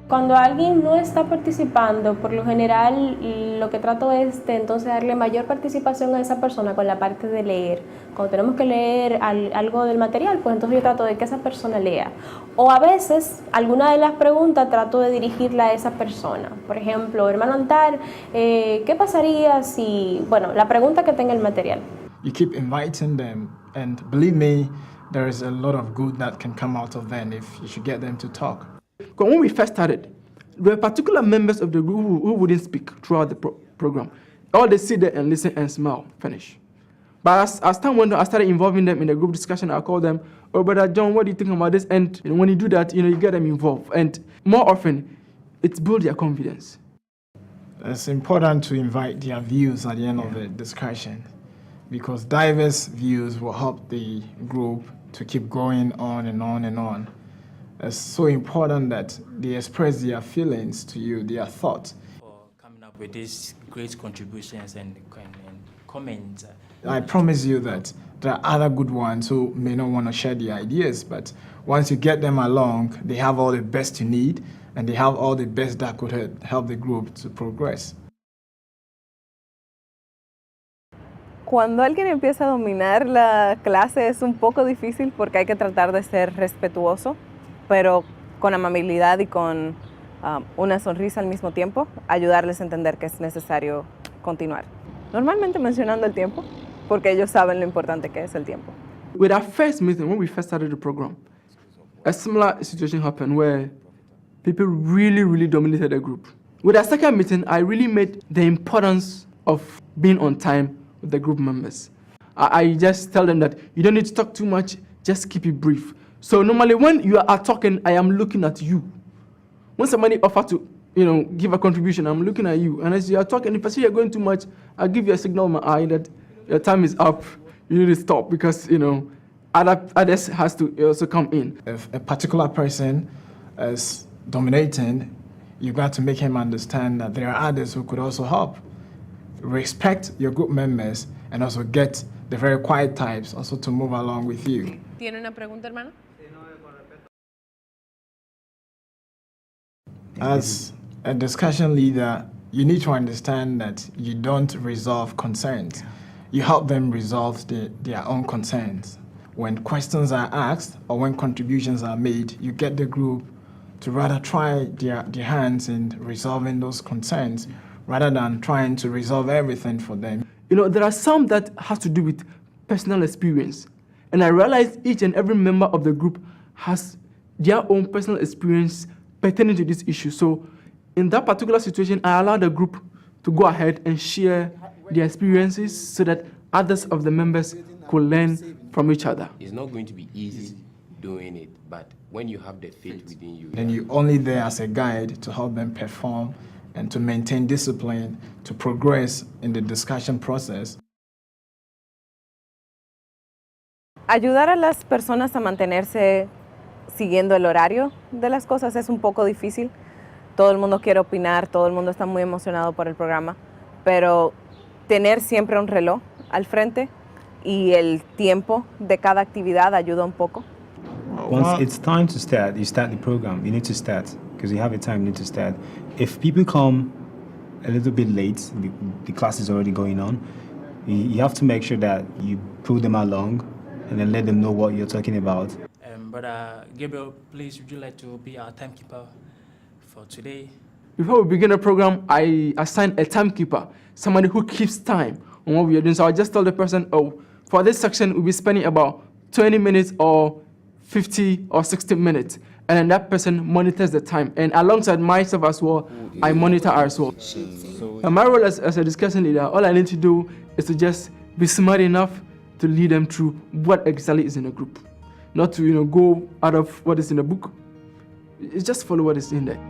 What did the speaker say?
Cuando alguien no está participando, por lo general lo que trato es de entonces darle mayor participación a esa persona con la parte de leer. Cuando tenemos que leer algo del material, pues entonces yo trato de que esa persona lea. O a veces, alguna de las preguntas trato de dirigirla a esa persona. Por ejemplo, hermano Antar, ¿qué pasaría si, bueno, la pregunta que tenga el material? You keep inviting them, and believe me, there is a lot of good that can come out of them if you should get them to talk. Because when we first started, there were particular members of the group who wouldn't speak throughout the program. All they sit there and listen and smile, finish. But as time went on, I started involving them in the group discussion. I called them, "Oh, Brother John, what do you think about this?" And when you do that, you get them involved. And more often, it builds their confidence. It's important to invite their views at the end of the discussion, because diverse views will help the group to keep going on and on and on. It's so important that they express their feelings to you, their thoughts. For coming up with these great contributions and comments. I promise you that there are other good ones who may not want to share their ideas, but once you get them along, they have all the best you need, and they have all the best that could help the group to progress. Cuando alguien empieza a dominar la clase es un poco difícil porque hay que tratar de ser respetuoso, pero con amabilidad y con una sonrisa al mismo tiempo, ayudarles a entender que es necesario continuar. Normalmente mencionando el tiempo, porque ellos saben lo importante que es el tiempo. With our first meeting, when we first started the program, a similar situation happened where people really dominated the group. With our second meeting, I really made the importance of being on time with the group members. I just tell them that you don't need to talk too much, just keep it brief. So normally when you are talking, I am looking at you. When somebody offers to, give a contribution, I'm looking at you. And as you are talking, if I see you're going too much, I'll give you a signal in my eye that your time is up. You need to stop because, others has to also come in. If a particular person is dominating, you got to make him understand that there are others who could also help. Respect your group members and also get the very quiet types also to move along with you. ¿Tiene una pregunta, hermano? As a discussion leader, you need to understand that you don't resolve concerns. You help them resolve their own concerns. When questions are asked or when contributions are made, you get the group to rather try their hands in resolving those concerns rather than trying to resolve everything for them. There are some that have to do with personal experience. And I realize each and every member of the group has their own personal experience pertaining to this issue. So in that particular situation, I allow the group to go ahead and share their experiences so that others of the members could learn from each other. It's not going to be easy doing it, but when you have the faith within you. Then you're only there as a guide to help them perform and to maintain discipline, to progress in the discussion process. Ayudar a las personas a mantenerse siguiendo el horario de las cosas es un poco difícil. Todo el mundo quiere opinar, todo el mundo está muy emocionado por el programa, pero tener siempre un reloj al frente y el tiempo de cada actividad ayuda un poco. Once it's time to start, you start the program, you need to start, because you have a time, you need to start. If people come a little bit late, the class is already going on, you have to make sure that you pull them along and then let them know what you're talking about. Brother Gabriel, please, would you like to be our timekeeper for today? Before we begin the program, I assign a timekeeper, somebody who keeps time on what we are doing. So I just tell the person, for this section, we'll be spending about 20 minutes or 50 or 60 minutes. And then that person monitors the time. And alongside myself as well, I monitor as well. And my role as a discussion leader, all I need to do is to just be smart enough to lead them through what exactly is in the group. Not to go out of what is in the book. It's just follow what is in there.